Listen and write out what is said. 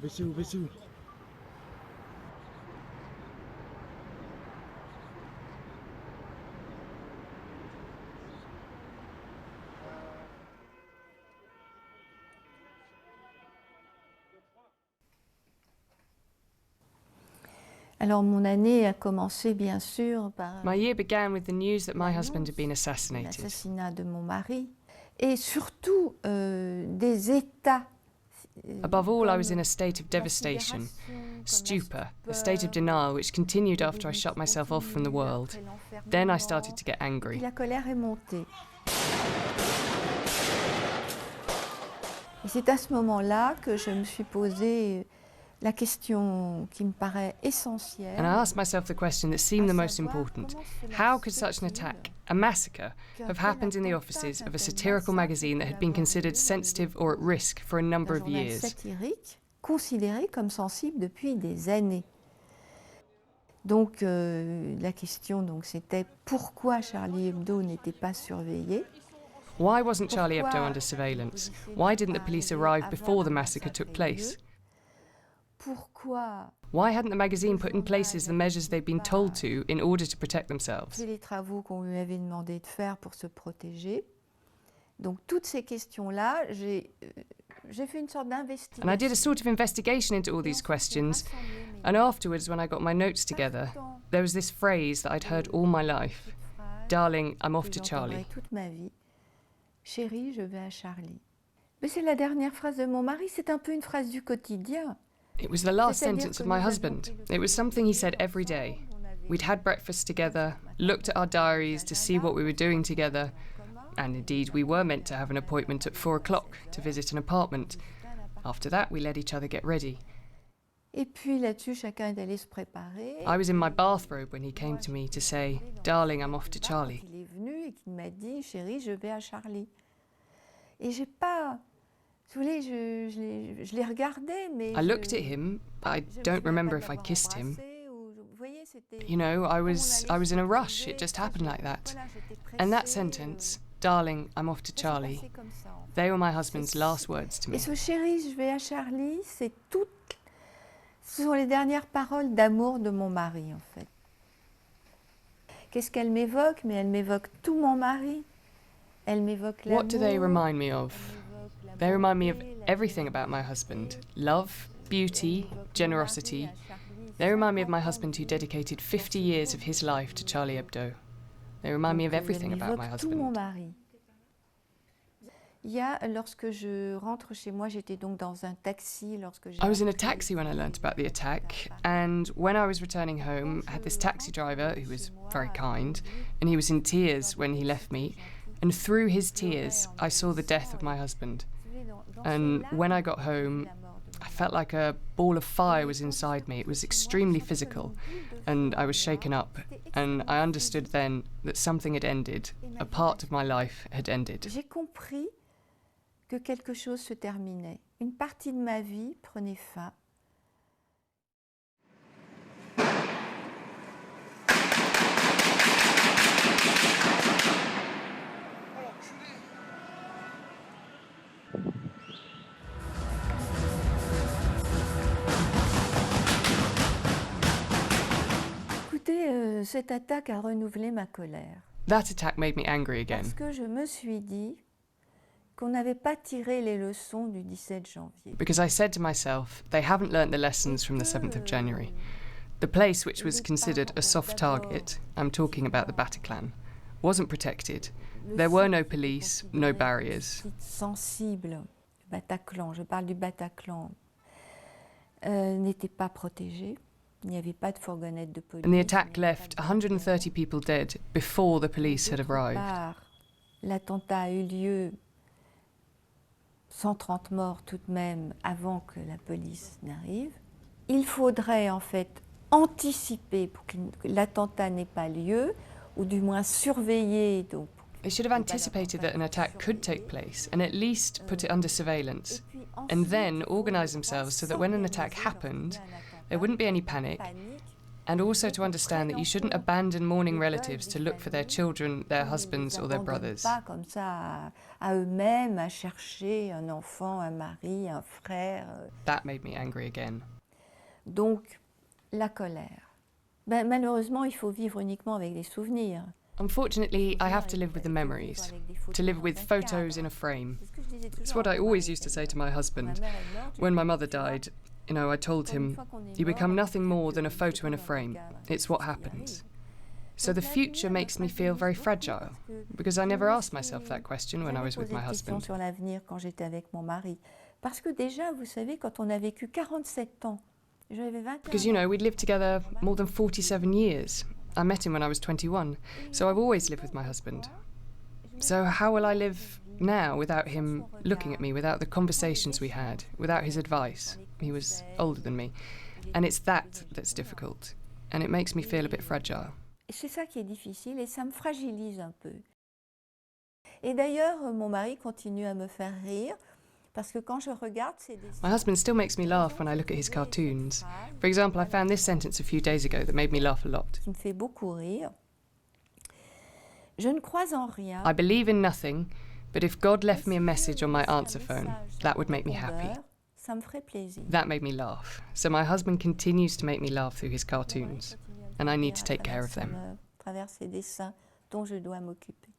Baissez-vous. Alors mon année a commencé bien sûr par My year began with the news that my husband had been assassinated. l'assassinat de mon mari et surtout des états. Above all, I was in a state of devastation, stupor, a state of denial which continued after I shut myself off from the world. Then I started to get angry. La colère est montée. Et c'est à ce moment-là que je me suis posé la question qui me paraît essentielle. And I asked myself the question that seemed the most important. How could such an attack, a massacre, have happened in the offices of a satirical magazine that had been considered sensitive or at risk for a number of years? Satirique, considéré comme sensible depuis des années. Donc la question c'était pourquoi Charlie Hebdo n'était pas surveillé? Why wasn't Charlie Hebdo under surveillance? Why didn't the police arrive before the massacre took place? Pourquoi Why hadn't the magazine put in place the measures they'd been told to in order to protect themselves? Les travaux qu'on lui avait demandé de faire pour se protéger. Donc toutes ces questions-là, j'ai fait une sorte d'investigation. And I did a sort of investigation into all these questions, and afterwards when I got my notes together, there was this phrase that I'd heard all my life. Darling, I'm off to Charlie. Toute ma vie. Chérie, je vais à Charlie. Mais c'est la dernière phrase de mon mari, c'est un peu une phrase du quotidien. It was the last sentence of my husband. It was something he said every day. We'd had breakfast together, looked at our diaries to see what we were doing together, and indeed we were meant to have an appointment at 4 o'clock to visit an apartment. After that, we let each other get ready. Et puis là-dessus, chacun est allé se préparer. I was in my bathrobe when he came to me to say, Darling, I'm off to Charlie. Il est venu et qu'il m'a dit, chérie, je vais à Charlie. Et j'ai pas... Vous voulez, je l'ai regardé, mais... I looked at him, but I don't remember if I kissed him. You know, I was in a rush, it just happened like that. And that sentence, Darling, I'm off to Charlie, they were my husband's last words to me. Et ce chérie, je vais à Charlie, ce sont les dernières paroles d'amour de mon mari, en fait. Qu'est-ce qu'elle m'évoque? Mais elle m'évoque tout mon mari. Elle m'évoque l'amour. What do they remind me of? They remind me of everything about my husband. Love, beauty, generosity. They remind me of my husband who dedicated 50 years of his life to Charlie Hebdo. They remind me of everything about my tout mon husband. mari. Lorsque je rentre chez moi, j'étais donc dans un taxi I was in a taxi when I learnt about the attack, and when I was returning home, I had this taxi driver who was very kind, and he was in tears when he left me, and through his tears, I saw the death of my husband. And when I got home, I felt like a ball of fire was inside me. It was extremely physical, and I was shaken up, and I understood then that something had ended, a part of my life had ended. J'ai compris que quelque chose se terminait. Une partie de ma vie prenait fin. Écoutez, cette attaque a renouvelé ma colère. That attack made me angry again. Parce que je me suis dit qu'on n'avait pas tiré les leçons du 17 janvier. Because I said to myself, they haven't learnt the lessons from the 7th of January. The place, which was considered a soft target, I'm talking about the Bataclan, wasn't protected. There were no police, no barriers. Sensible, Bataclan, je parle du Bataclan, n'était pas protégé. Il n'y avait pas de fourgonnette de police. And the attack left 130 people dead before the police had arrived. L'attentat a eu lieu, 130 morts tout de même, avant que la police n'arrive. Il faudrait en fait anticiper pour que l'attentat n'ait pas lieu, ou du moins surveiller. Donc, they should have anticipated that an attack could take place and at least put it under surveillance, and then organise themselves so that when an attack happened, there wouldn't be any panic, And also to understand that you shouldn't abandon mourning relatives to look for their children, their husbands, or their brothers. Pas comme ça à eux-mêmes à chercher un enfant, un mari, un frère. That made me angry again. Donc, la colère. Ben, malheureusement, il faut vivre uniquement avec des souvenirs. Unfortunately, I have to live with the memories, to live with photos in a frame. It's what I always used to say to my husband. When my mother died, I told him, you become nothing more than a photo in a frame. It's what happens. So the future makes me feel very fragile, because I never asked myself that question when I was with my husband. Sur l'avenir quand j'étais avec mon mari. Parce que déjà, vous savez, quand on a vécu 47 ans, j'avais 21 ans. Because, we'd lived together more than 47 years. I met him when I was 21, so I've always lived with my husband. So how will I live now without him looking at me, without the conversations we had, without his advice? He was older than me. And it's that that's difficult. And it makes me feel a bit fragile. C'est ça qui est difficile et ça me fragilise un peu. Et d'ailleurs, mon mari continue à me faire rire. Parce que quand je regarde ces dessins, my husband still makes me laugh when I look at his cartoons. For example, I found this sentence a few days ago that made me laugh a lot. Qui me fait beaucoup rire. Je ne crois en rien. I believe in nothing, but if God left me a message on my answer phone, that would make me happy. Ça me ferait plaisir. That made me laugh. So my husband continues to make me laugh through his cartoons, and I need to take care of them. À travers ces dessins dont je dois m'occuper.